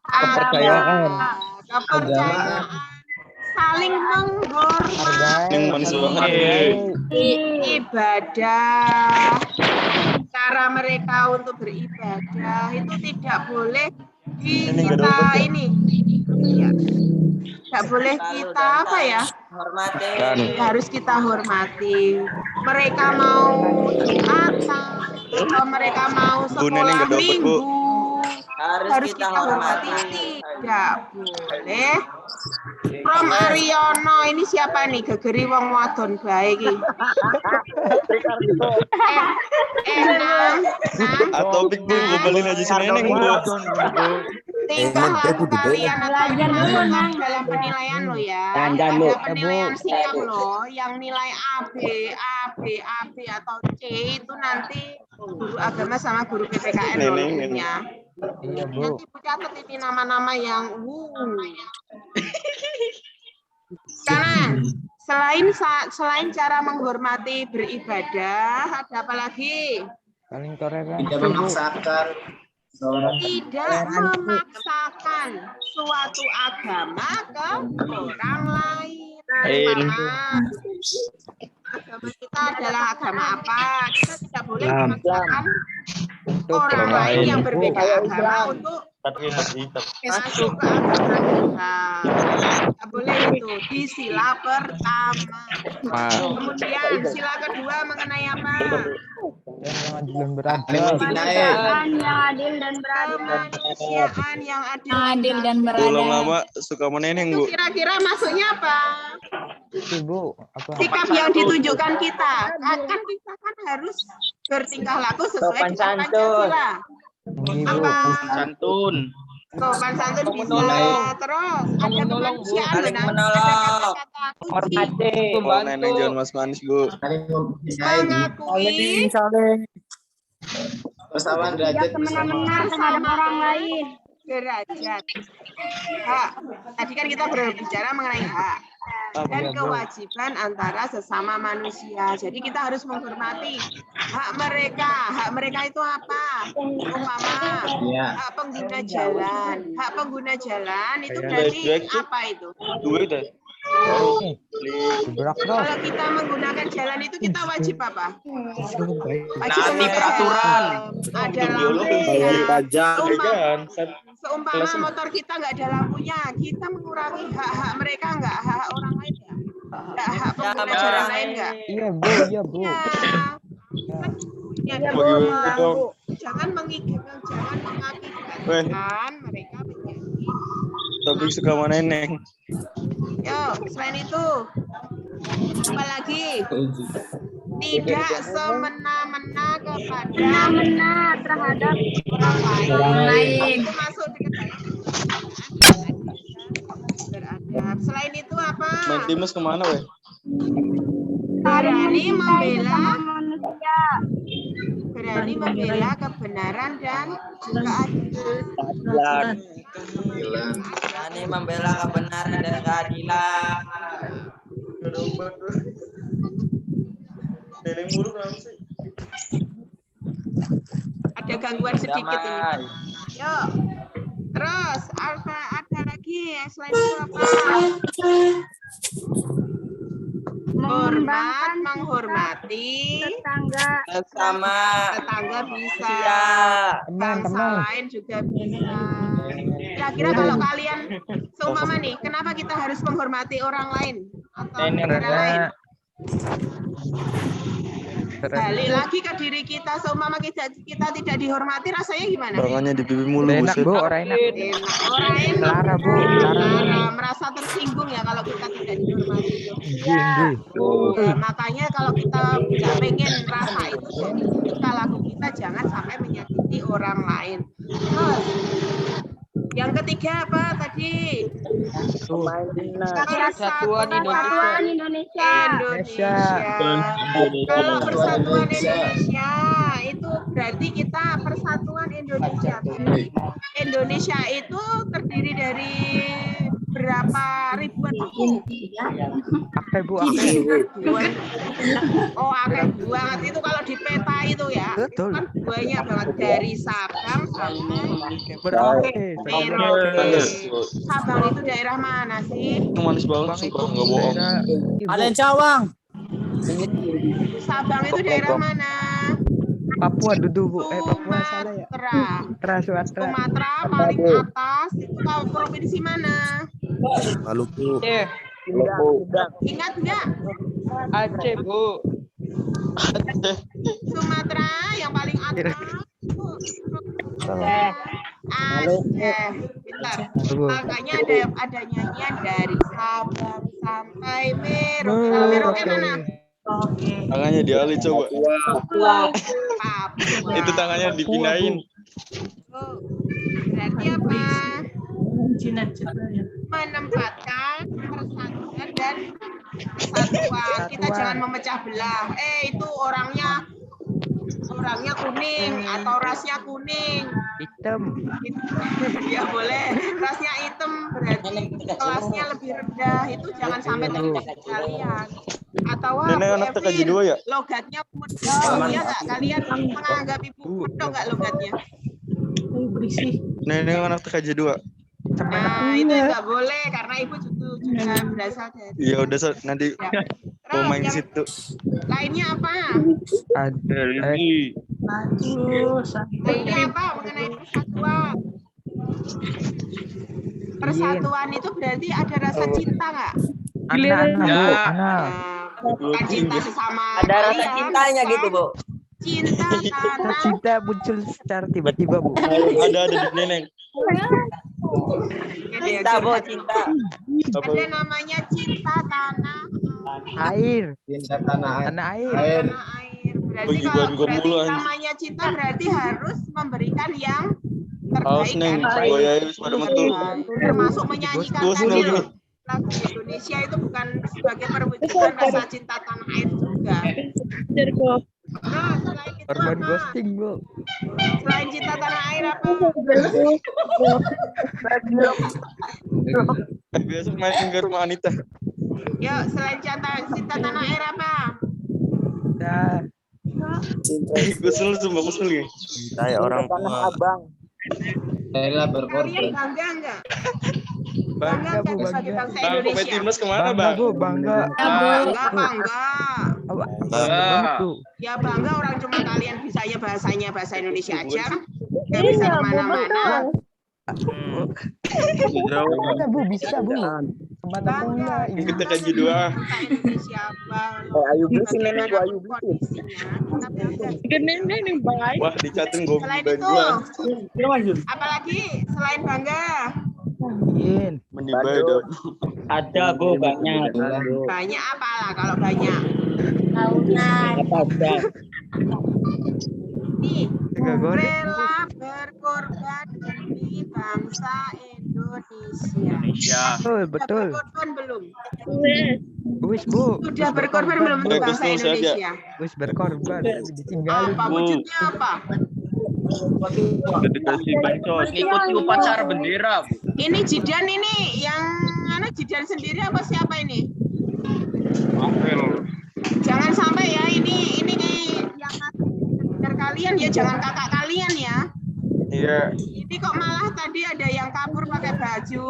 Speaker 2: Kepercayaan.
Speaker 1: kepercayaan, saling menghormati,
Speaker 4: Yang manis banget.
Speaker 1: ibadah, cara mereka untuk beribadah itu tidak boleh kita ini ya, tidak boleh kita apa ya,
Speaker 8: Hormati.
Speaker 1: harus kita hormati. Mereka mau Jumatan atau mereka mau sekolah minggu harus kita hormati. Tidak boleh. From Aryono, ini siapa nih? Gegeri wong wadon bae iki. Nang.
Speaker 4: Atau Big Bu, ngobrolin aja si Neneng, Bu.
Speaker 1: Tingkah laku kalian dalam penilaian lo ya. Ada penilaian sikap lo yang nilai A, B atau C itu nanti guru agama sama guru PPKN lo punya.
Speaker 2: Iya, Bu.
Speaker 1: Nanti Bu catat ini nama-nama yang Karena selain cara menghormati beribadah, ada apa lagi?
Speaker 2: Paling toleransi,
Speaker 7: Tidak
Speaker 2: Bu.
Speaker 7: memaksakan.
Speaker 1: Tidak memaksakan suatu agama ke orang lain. Agama kita adalah agama apa? Kita tidak boleh memaksakan orang lain yang berbeda agama untuk masuk ke agama kita. Tidak boleh itu di sila pertama. Kemudian sila kedua mengenai apa?
Speaker 2: Yang adil dan beradab.
Speaker 3: Kemanusiaan yang adil dan beradab.
Speaker 1: Kemanusiaan yang adil
Speaker 3: dan
Speaker 4: Belum lama suka meneneng,
Speaker 1: Itu
Speaker 4: Bu.
Speaker 1: kira-kira masuknya apa?
Speaker 2: Itu, Bu. Apa?
Speaker 1: Sikap yang ditunjukkan kita. Kan kita kan harus bertingkah laku sesuai dengan Pancasila.
Speaker 2: Ini, Bu.
Speaker 1: Apa?
Speaker 5: Santun.
Speaker 1: Sopan santun bisa. Terus ada kemanusiaan
Speaker 8: Saling
Speaker 1: benar.
Speaker 8: menolong.
Speaker 1: Ada kata-kata kunci.
Speaker 4: Oh, Neneng jangan mas-manis, Bu.
Speaker 7: Saling mempercayai.
Speaker 1: Mengakui
Speaker 7: Persamaan
Speaker 3: Tidak
Speaker 7: derajat
Speaker 3: semena-mena terhadap orang lain.
Speaker 1: derajat. Hak. Tadi kan kita berbicara mengenai hak dan kewajiban antara sesama manusia. Jadi kita harus menghormati hak mereka. Hak mereka itu apa? Umpama
Speaker 7: Ya.
Speaker 1: hak pengguna jalan. Hak pengguna jalan itu berarti apa itu?
Speaker 4: Duit deh.
Speaker 2: Gebrak terus.
Speaker 1: Kalau kita menggunakan jalan itu kita wajib apa? Wajib
Speaker 5: Naati
Speaker 1: menggunakan
Speaker 5: peraturan.
Speaker 1: Ada lampunya.
Speaker 5: Pajak.
Speaker 1: Seumpama motor kita nggak ada lampunya, kita mengurangi hak-hak mereka nggak, hak orang lain ya? Nggak, hak pengguna jalan lain nggak?
Speaker 2: Iya, Bu. Iya, Bu.
Speaker 1: Ya, jangan mengakibatkan mereka menjadi.
Speaker 4: Tapi suka meneneng.
Speaker 1: Yo, selain itu, apa lagi? Tidak semena-mena kepada
Speaker 3: Semena-mena terhadap
Speaker 1: orang lain. Itu masuk di dalam beradab. Selain itu apa?
Speaker 4: Main timus kemana, weh?
Speaker 1: Berani membela,
Speaker 3: manusia.
Speaker 1: berani membela kebenaran dan juga adil.
Speaker 8: Berani membela kebenaran dan keadilan.
Speaker 4: Neneng mulu kenapa sih?
Speaker 1: Ada gangguan sedikit ini.
Speaker 8: Damai.
Speaker 1: Yuk. Terus ada lagi selain itu apa? Hormat, menghormati
Speaker 3: Tetangga.
Speaker 8: Bersama.
Speaker 1: tetangga bisa,
Speaker 2: Teman-teman.
Speaker 1: bangsa lain juga bisa. Kira-kira kalau kalian seumpama nih, kenapa kita harus menghormati orang lain atau negara lain? Balik lagi ke diri kita, seumpama kita tidak dihormati, rasanya gimana?
Speaker 4: Tangannya di pipi mulu,
Speaker 2: Enak,
Speaker 4: buset.
Speaker 2: Bu. Orang enak.
Speaker 1: Enak. Orang enak.
Speaker 2: Lara, Bu. Lara.
Speaker 1: Merasa tersinggung ya kalau kita tidak dihormati.
Speaker 2: Gini.
Speaker 1: Makanya kalau kita nggak pengen rasa itu, jadi tingkah laku kita jangan sampai menyakiti orang lain. Terus, yang ketiga apa tadi?
Speaker 8: Persatuan
Speaker 3: Persatuan Indonesia.
Speaker 1: Indonesia. Kalau persatuan Indonesia itu berarti kita persatuan Indonesia. Indonesia itu terdiri dari berapa ribuan suku?
Speaker 2: Akeh, Bu. Akeh.
Speaker 1: Oh, akeh banget itu kalau di peta itu ya.
Speaker 2: Betul.
Speaker 1: Itu kan banyak banget dari Sabang sampai
Speaker 2: Merauke.
Speaker 1: Merauke. Sabang itu daerah mana sih?
Speaker 4: Itu manis banget, sumpah nggak bohong.
Speaker 5: Ada Cawang.
Speaker 1: Sabang itu daerah mana?
Speaker 2: Papua duduk Bu. Papua salah ya. Sumatera.
Speaker 1: Sumatera paling atas itu tahu provinsi mana?
Speaker 7: Maluku.
Speaker 1: Ingat nggak?
Speaker 5: Aceh, Bu.
Speaker 1: Sumatera yang paling atas. Aceh. Bentar. Makanya ada nyanyian dari Sabang sampai Merauke. Kalau Merauke mana?
Speaker 4: Tangannya dialih coba.
Speaker 1: Papua.
Speaker 4: Itu tangannya dipindahin.
Speaker 1: Berarti apa? Menempatkan persatuan dan kesatuan. Kita jangan memecah belah. Itu orangnya kuning atau rasnya kuning.
Speaker 2: Hitam.
Speaker 1: Ya boleh. Rasnya hitam berarti kelasnya lebih rendah. Itu jangan sampai terjadi kalian. Atau
Speaker 4: Nenek anak TKJ 2 ya?
Speaker 1: logatnya muda. Iya nggak? Kalian menganggap ibu muda nggak logatnya?
Speaker 4: Nenek anak TKJ 2.
Speaker 1: Nah, itu nggak boleh karena ibu juga berasal dari.
Speaker 4: Ya udah nanti mau main
Speaker 1: yang
Speaker 4: situ.
Speaker 1: lainnya apa? Lainnya apa mengenai persatuan? Persatuan itu berarti ada rasa cinta nggak?
Speaker 2: Anak.
Speaker 1: Bukan cinta sesama.
Speaker 8: Ada rasa
Speaker 1: kalian,
Speaker 8: cintanya
Speaker 1: bukan.
Speaker 8: gitu, Bu.
Speaker 1: Cinta karena
Speaker 2: Cinta muncul secara tiba-tiba Bu.
Speaker 4: Ada di Neneng.
Speaker 8: Cinta, Bu, cinta.
Speaker 1: ada namanya cinta tanah
Speaker 2: Air.
Speaker 7: Cinta tanah air.
Speaker 2: Tanah air.
Speaker 1: tanah air. Berarti kalau berarti namanya cinta berarti harus memberikan yang
Speaker 4: Awas
Speaker 1: terbaik
Speaker 4: Neng,
Speaker 1: kan?
Speaker 4: buaya pada metu.
Speaker 1: Termasuk menyanyikan
Speaker 4: Bos,
Speaker 1: tadi
Speaker 4: Neng.
Speaker 1: loh. Lagu Indonesia itu bukan sebagai perwujudan rasa cinta tanah air juga. Nah, selain itu
Speaker 2: Korban
Speaker 1: apa?
Speaker 2: ghosting Bu.
Speaker 1: Selain cinta tanah air apa?
Speaker 4: Biasa main ke rumah Anita.
Speaker 1: Yuk, selain cinta tanah air apa?
Speaker 2: Nah,
Speaker 4: Kesel sumpah kesel ya.
Speaker 6: Kayak orang tua.
Speaker 7: Rela
Speaker 1: Kalian
Speaker 7: berkorban.
Speaker 1: bangga enggak?
Speaker 2: bangga Bu,
Speaker 1: Bangga sebagai
Speaker 2: bangga.
Speaker 1: bangsa
Speaker 4: Bang, pemain
Speaker 1: Indonesia?
Speaker 4: timnas kemana
Speaker 2: Bangga
Speaker 4: bang?
Speaker 2: Bu, bangga.
Speaker 1: Bangga.
Speaker 2: Bangga.
Speaker 1: Ya bangga orang cuma kalian bisanya bahasa Indonesia aja. Nggak bisa kemana-mana.
Speaker 2: Bisa Bu, bisa Bu. Kemana
Speaker 1: Bangga.
Speaker 2: pun
Speaker 4: Kita kaji dua.
Speaker 1: Bangsa Indonesia bangga.
Speaker 5: Ayu bisin nenek gua,
Speaker 1: Bagaimanapun
Speaker 5: ayu bisin.
Speaker 1: kondisinya, kita bangga.
Speaker 4: Wah dicatin gue
Speaker 1: Selain
Speaker 4: bagi
Speaker 1: itu,
Speaker 4: gua.
Speaker 1: apalagi selain bangga?
Speaker 2: Yin.
Speaker 4: Menibai dong.
Speaker 5: Ada, Bu, banyak.
Speaker 1: Banyak apalah kalau banyak.
Speaker 5: Apa?
Speaker 1: Nih,
Speaker 2: Goreng.
Speaker 1: rela berkorban demi bangsa Indonesia.
Speaker 2: Betul.
Speaker 1: Sudah berkorban belum?
Speaker 2: Wis Bu.
Speaker 1: Sudah berkorban belum untuk bangsa
Speaker 4: Bagus, Bos,
Speaker 1: Indonesia?
Speaker 2: Wis berkorban. Ditinggalin.
Speaker 1: Apa wujudnya apa?
Speaker 4: Dikasih bancos.
Speaker 5: Ngikuti upacara bendera, Bu.
Speaker 1: Ini Jidan ini yang mana Jidan sendiri apa siapa ini? Jangan sampai ya ini yang benar kalian ya, jangan kakak kalian ya.
Speaker 4: Iya.
Speaker 1: Ini kok malah tadi ada yang kabur pakai baju.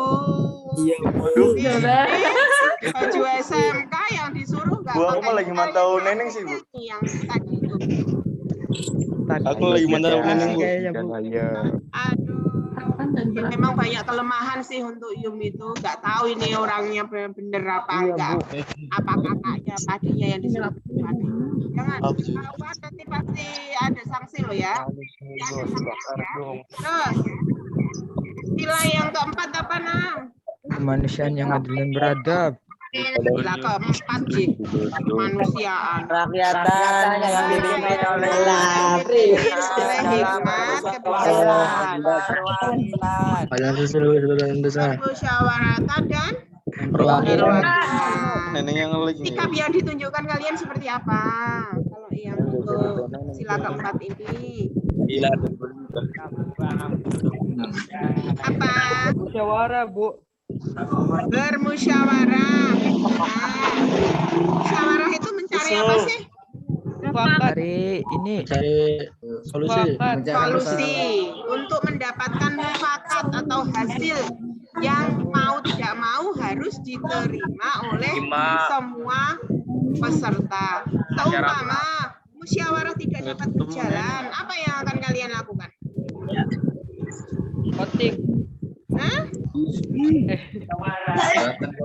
Speaker 4: Iya. Waduh.
Speaker 1: Ini baju SMK yang disuruh nggak
Speaker 4: Gua
Speaker 1: pakai
Speaker 4: lagi mantau Neneng sih, Bu.
Speaker 1: yang tadi itu.
Speaker 4: Aku lagi mantau Neneng, Bu.
Speaker 2: Kayaknya Bu.
Speaker 1: Aduh. Memang banyak kelemahan sih untuk Yum itu. Nggak tahu ini orangnya bener apa enggak. Apa kakaknya, adiknya yang disuruh pakai. Jangan ketahuan, nanti pasti ada sanksi loh ya. Ada sanksi ya. Terus sila yang keempat apa Nang?
Speaker 2: Kemanusiaan yang adil dan beradab.
Speaker 1: Sila keempat sih kemanusiaan.
Speaker 8: Rakyatan yang dipimpin oleh
Speaker 1: Oleh hikmat, kebijaksanaan, musyawaratan dan perwakilan.
Speaker 4: Neneng yang lagi.
Speaker 1: Sikap yang ditunjukkan kalian seperti apa? Kalau yang untuk sila keempat ini apa?
Speaker 2: Musyawarah Bu.
Speaker 1: Bermusyawarah. Nah, musyawarah itu mencari apa sih?
Speaker 2: Hari ini
Speaker 1: Solusi untuk mendapatkan mufakat atau hasil yang mau tidak mau harus diterima oleh semua peserta. Seumpama musyawarah tidak dapat berjalan, apa yang akan kalian lakukan?
Speaker 5: Voting.
Speaker 1: Hah?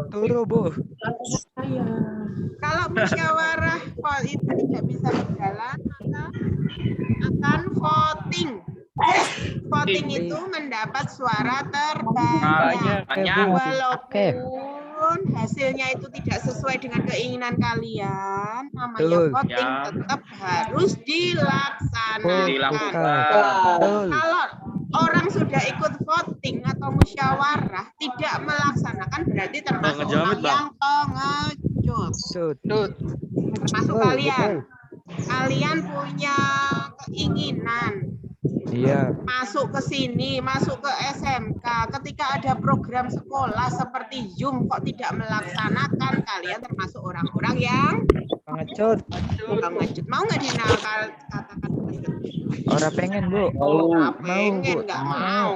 Speaker 2: Turu, Bu.
Speaker 1: Kalau musyawarah itu tidak bisa berjalan, maka akan voting. Voting itu mendapat suara terbanyak. Walaupun hasilnya itu tidak sesuai dengan keinginan kalian, namanya
Speaker 2: Betul.
Speaker 1: voting
Speaker 5: Ya.
Speaker 1: tetap harus dilaksanakan.
Speaker 2: Betul.
Speaker 1: Kalau orang sudah ikut voting atau musyawarah tidak melaksanakan, berarti termasuk
Speaker 4: Ngejamit,
Speaker 1: orang
Speaker 4: Bang.
Speaker 1: yang pengecut.
Speaker 2: Betul.
Speaker 1: Termasuk
Speaker 2: Betul,
Speaker 1: kalian.
Speaker 2: betul.
Speaker 1: Kalian punya keinginan
Speaker 2: Iya.
Speaker 1: masuk ke sini, masuk ke SMK. Ketika ada program sekolah seperti Zoom kok tidak melaksanakan, kalian termasuk orang-orang yang
Speaker 2: Pengecut.
Speaker 1: pengecut. Mau nggak katakan pengecut?
Speaker 2: Orang pengen, Bu.
Speaker 1: Nggak
Speaker 2: Mau,
Speaker 1: pengen,
Speaker 2: Bu.
Speaker 1: nggak mau.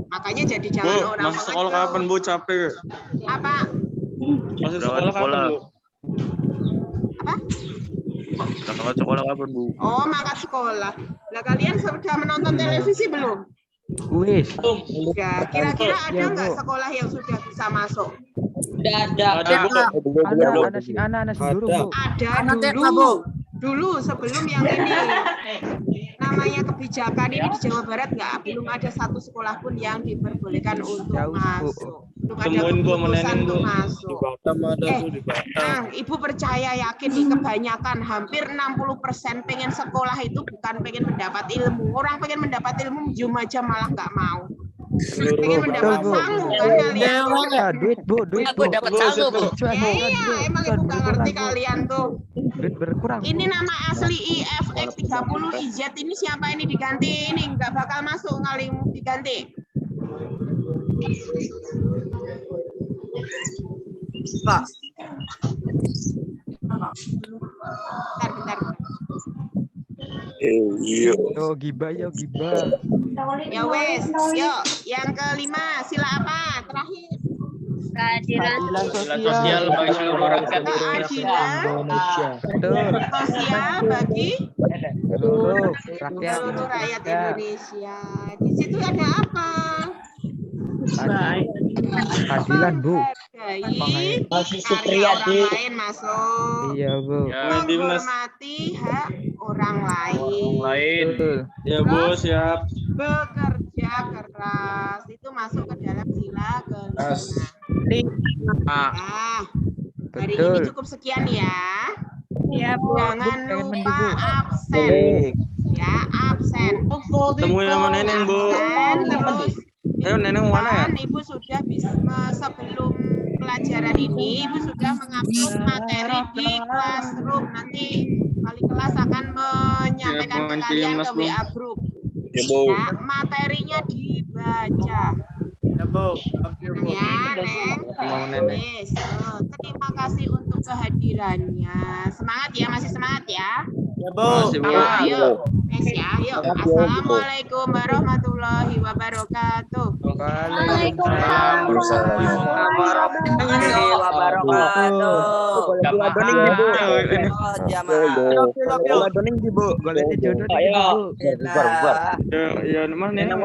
Speaker 1: Makanya jadi
Speaker 4: Bu,
Speaker 1: jangan orang
Speaker 4: masuk sekolah kapan, Bu? Capek.
Speaker 1: Apa?
Speaker 4: Masuk sekolah kapan, Bu?
Speaker 1: Apa?
Speaker 6: Kalau sekolah kapan, Bu?
Speaker 1: Oh, mangkat sekolah. Nah, kalian sudah menonton televisi belum?
Speaker 2: Wis.
Speaker 1: Ya, kira-kira ada
Speaker 2: Ya,
Speaker 1: nggak
Speaker 2: Bu.
Speaker 1: sekolah yang sudah bisa masuk?
Speaker 5: Ada.
Speaker 4: Ada, Bu.
Speaker 2: Anak si dulu, Bu.
Speaker 1: Ada dulu sebelum yang ini. Namanya kebijakan ini di Jawa Barat belum ada satu sekolah pun yang diperbolehkan untuk
Speaker 2: Jauh, Bu.
Speaker 1: masuk. Belum ada
Speaker 4: Temuin gua sama
Speaker 1: keputusan
Speaker 4: Neneng, Bu.
Speaker 1: untuk masuk.
Speaker 7: Batam ada tuh di Batam.
Speaker 1: Ibu percaya yakin nih kebanyakan hampir 60% pengen sekolah itu bukan pengen mendapat ilmu. Orang pengen mendapat ilmu jum aja malah nggak mau. Pengen mendapat
Speaker 2: Bu.
Speaker 1: sangu kan kalian.
Speaker 2: Ah, duit, Bu. Duit, Bu.
Speaker 8: dapat sangu, Bu.
Speaker 2: Cuan,
Speaker 1: Iya,
Speaker 2: Bu.
Speaker 1: emang
Speaker 2: Cuan
Speaker 1: ibu nggak ngerti
Speaker 2: berkurang, Bu.
Speaker 1: kalian tuh.
Speaker 2: Duit berkurang.
Speaker 1: Ini
Speaker 2: Bu.
Speaker 1: nama asli IFX 30 IZ ini siapa ini diganti? Ini nggak bakal masuk kali diganti. Bentar.
Speaker 7: Iya.
Speaker 2: Yo, gibah, yo, gibah.
Speaker 1: Ya wes, yuk yang kelima sila apa? Terakhir.
Speaker 3: Keadilan
Speaker 5: Sosial bagi seluruh rakyat
Speaker 1: Keadilan
Speaker 2: Betul.
Speaker 1: sosial bagi
Speaker 2: Seluruh rakyat
Speaker 1: seluruh rakyat
Speaker 2: Indonesia.
Speaker 1: Indonesia. Di situ ada apa?
Speaker 2: Keadilan, Bu.
Speaker 1: Menghargai karya
Speaker 5: Supriyadi.
Speaker 1: orang lain masuk.
Speaker 2: Iya, Bu.
Speaker 4: Ya, timnas.
Speaker 1: Menghormati hak orang lain.
Speaker 5: lain.
Speaker 2: Betul.
Speaker 4: Ya, Bu, siap.
Speaker 1: Bekerja keras itu masuk ke dalam sila kelima. Nah, hari ini
Speaker 2: Betul.
Speaker 1: cukup sekian ya.
Speaker 3: ya Bu.
Speaker 1: Jangan
Speaker 2: pengen mandi,
Speaker 1: lupa
Speaker 2: Bu.
Speaker 1: absen.
Speaker 2: Baik.
Speaker 1: Ya, absen.
Speaker 4: Temuin sama Neneng, Bu.
Speaker 1: Absen, terus
Speaker 4: Ayo, Neneng mana ya?
Speaker 1: kan Ibu sudah bisa sebelum pelajaran ini Ibu sudah mengupload materi di Classroom. Nanti wali kelas akan menyampaikan ke kalian ke WA group.
Speaker 7: Ya, Bu.
Speaker 1: Ya, materinya dibaca. Ya, Neng.
Speaker 4: Sama Neneng.
Speaker 1: Yes. Terima kasih untuk kehadirannya. Semangat ya, masih semangat ya.
Speaker 4: Makasih, Bu.
Speaker 1: Yuk. Yes ya, yuk. Assalamualaikum warahmatullahi wabarakatuh.
Speaker 3: Waalaikumsalam
Speaker 8: Warahmatullahi wabarakatuh. Oh, jamaah.
Speaker 2: Goleknya jodoh nih,
Speaker 5: Ayo.
Speaker 2: Bu.
Speaker 4: Ya, mana Neneng?